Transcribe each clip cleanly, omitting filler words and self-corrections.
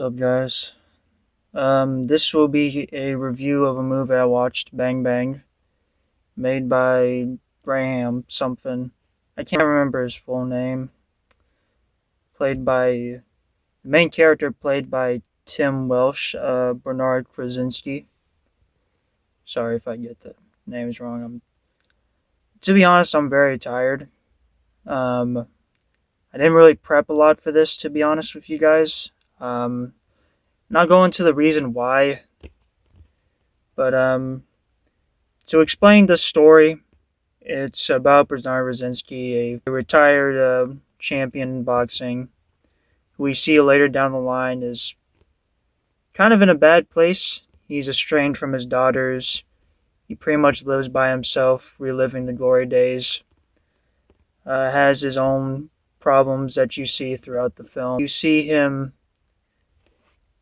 What's up, guys? This will be a review of a movie I watched, Bang Bang, made by Graham something. I can't remember his full name. The main character played by Tim Welsh, Bernard Krasinski. Sorry if I get the names wrong. To be honest, I'm very tired. Um, I didn't really prep a lot for this, to be honest with you guys. Not going into the reason why, but to explain the story, it's about Bernard Rosinski, a retired champion in boxing, who we see later down the line is kind of in a bad place. He's estranged from his daughters. He pretty much lives by himself, reliving the glory days. Has his own problems that you see throughout the film. You see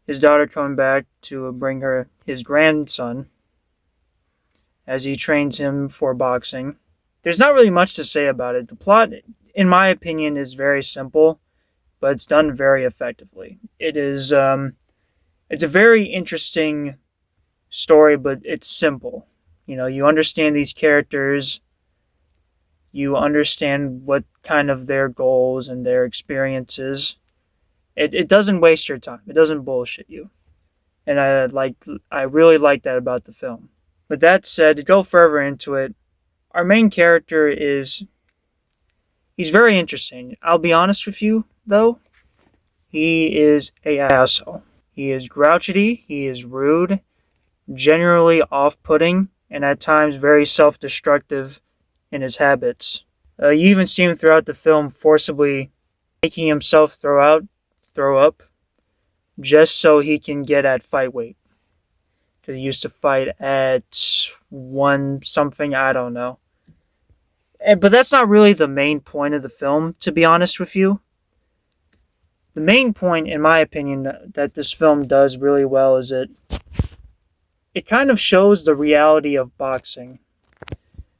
his daughter coming back to bring her his grandson as he trains him for boxing. There's not really much to say about it. The plot, in my opinion, is very simple, but it's done very effectively. It's a very interesting story, but it's simple. You know, you understand these characters, you understand what kind of their goals and their experiences. It doesn't waste your time. It doesn't bullshit you, and I really like that about the film. With that said, to go further into it, our main character he's very interesting. I'll be honest with you, though. He is a asshole. He is grouchy, he is rude, generally off-putting, and at times very self-destructive in his habits. You even see him throughout the film forcibly making himself throw up, just so he can get at fight weight. Because he used to fight at one something, I don't know. But that's not really the main point of the film, to be honest with you. The main point, in my opinion, that this film does really well is it kind of shows the reality of boxing.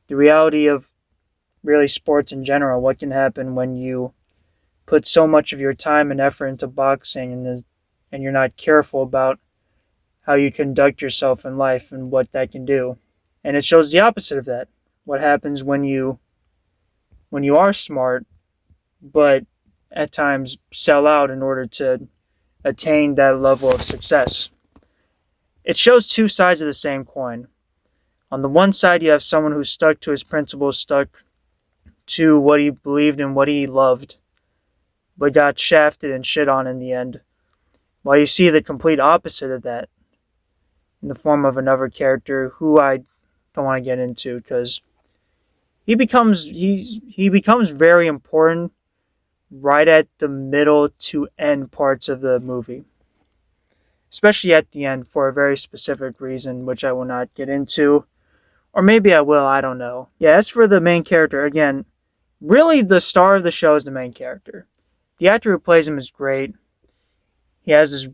The reality of really sports in general. What can happen when you put so much of your time and effort into boxing and you're not careful about how you conduct yourself in life and what that can do. And it shows the opposite of that. What happens when you are smart, but at times sell out in order to attain that level of success. It shows two sides of the same coin. On the one side, you have someone who's stuck to his principles, stuck to what he believed and what he loved, but got shafted and shit on in the end. While you see the complete opposite of that in the form of another character who I don't want to get into because he becomes very important right at the middle to end parts of the movie. Especially at the end for a very specific reason, which I will not get into. Or maybe I will, I don't know. Yeah, as for the main character, again, really the star of the show is the main character. The actor who plays him is great. He has this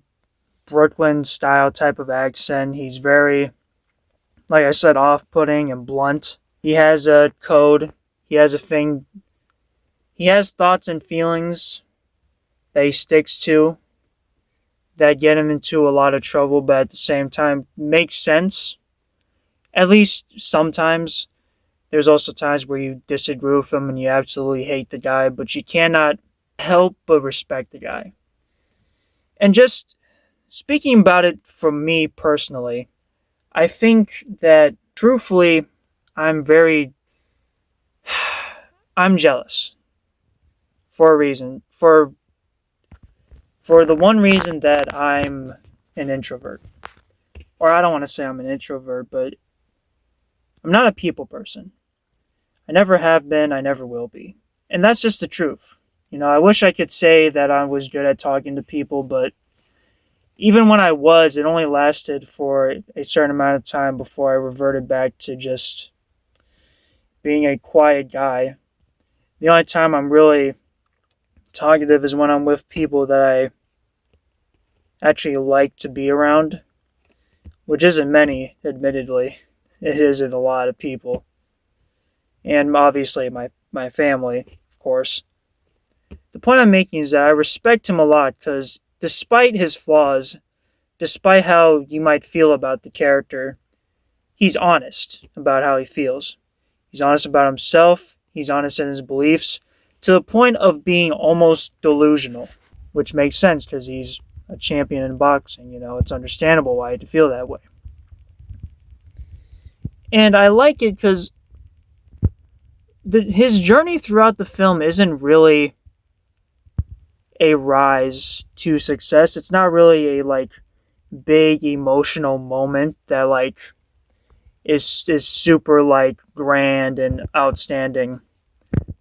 Brooklyn style type of accent. He's very, like I said, off-putting and blunt. He has a code. He has a thing. He has thoughts and feelings that he sticks to that get him into a lot of trouble, but at the same time makes sense. At least sometimes. There's also times where you disagree with him and you absolutely hate the guy, but you cannot help but respect the guy. And just speaking about it from me personally, I think that truthfully, I'm jealous for a reason. For the one reason that I'm an introvert. Or I don't want to say I'm an introvert, but I'm not a people person. I never have been, I never will be. And that's just the truth. You know, I wish I could say that I was good at talking to people, but even when I was, it only lasted for a certain amount of time before I reverted back to just being a quiet guy. The only time I'm really talkative is when I'm with people that I actually like to be around, which isn't many, admittedly. It isn't a lot of people. And obviously my family, of course. The point I'm making is that I respect him a lot because despite his flaws, despite how you might feel about the character, he's honest about how he feels. He's honest about himself. He's honest in his beliefs to the point of being almost delusional, which makes sense because he's a champion in boxing. It's understandable why he'd feel that way. And I like it because his journey throughout the film isn't really a rise to success. It's not really a big emotional moment that is super grand and outstanding.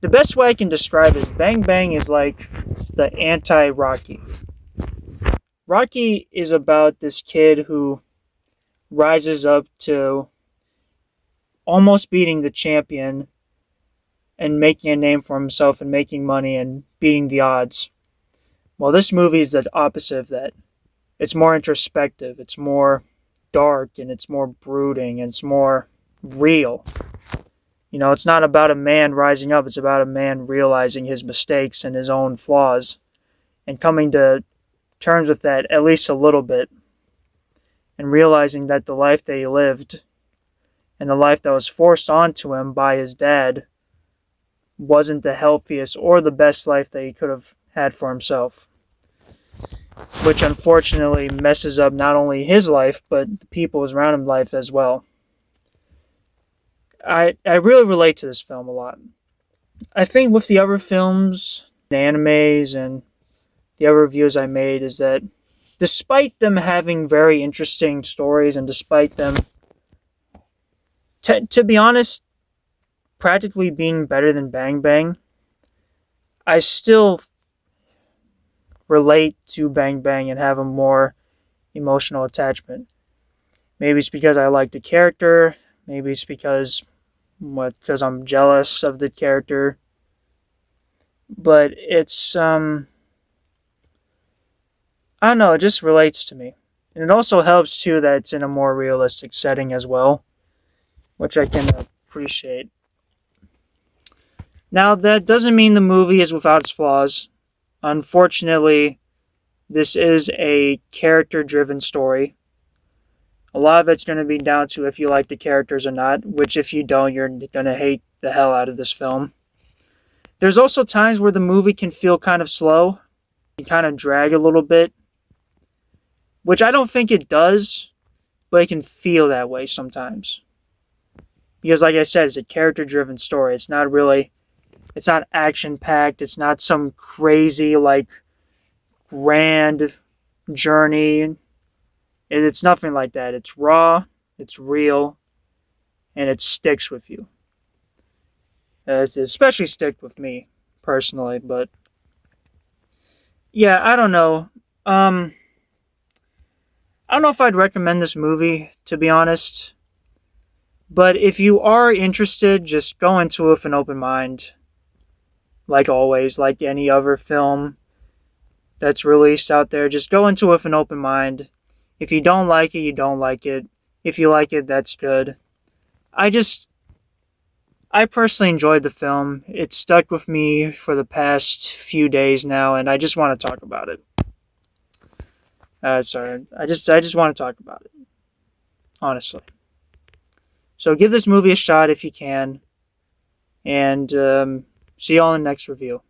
The best way I can describe it is Bang Bang is like the anti-Rocky. Rocky is about this kid who rises up to almost beating the champion and making a name for himself and making money and beating the odds. Well, this movie is the opposite of that. It's more introspective, it's more dark, and it's more brooding, and it's more real. It's not about a man rising up, it's about a man realizing his mistakes and his own flaws and coming to terms with that at least a little bit and realizing that the life that he lived and the life that was forced onto him by his dad wasn't the healthiest or the best life that he could have had for himself, which unfortunately messes up not only his life but the people around him life as well. I really relate to this film a lot. I think with the other films, the animes, and the other reviews I made is that despite them having very interesting stories and despite them, to be honest, practically being better than Bang Bang, I still relate to Bang Bang and have a more emotional attachment. Maybe it's because I like the character. Maybe it's because I'm jealous of the character. But it's, I don't know, it just relates to me. And it also helps, too, that it's in a more realistic setting as well, which I can appreciate. Now, that doesn't mean the movie is without its flaws. Unfortunately, this is a character-driven story. A lot of it's going to be down to if you like the characters or not, which if you don't, you're going to hate the hell out of this film. There's also times where the movie can feel kind of slow, can kind of drag a little bit, which I don't think it does, but it can feel that way sometimes. Because like I said, it's a character-driven story. It's not action-packed. It's not some crazy, grand journey. It's nothing like that. It's raw, it's real, and it sticks with you. It especially stick with me, personally, but yeah, I don't know. I don't know if I'd recommend this movie, to be honest. But if you are interested, just go into it with an open mind. Like always, like any other film that's released out there, just go into it with an open mind. If you don't like it, you don't like it. If you like it, that's good. I personally enjoyed the film. It stuck with me for the past few days now, and I just want to talk about it. I just want to talk about it. Honestly. So give this movie a shot if you can. And see you all in the next review.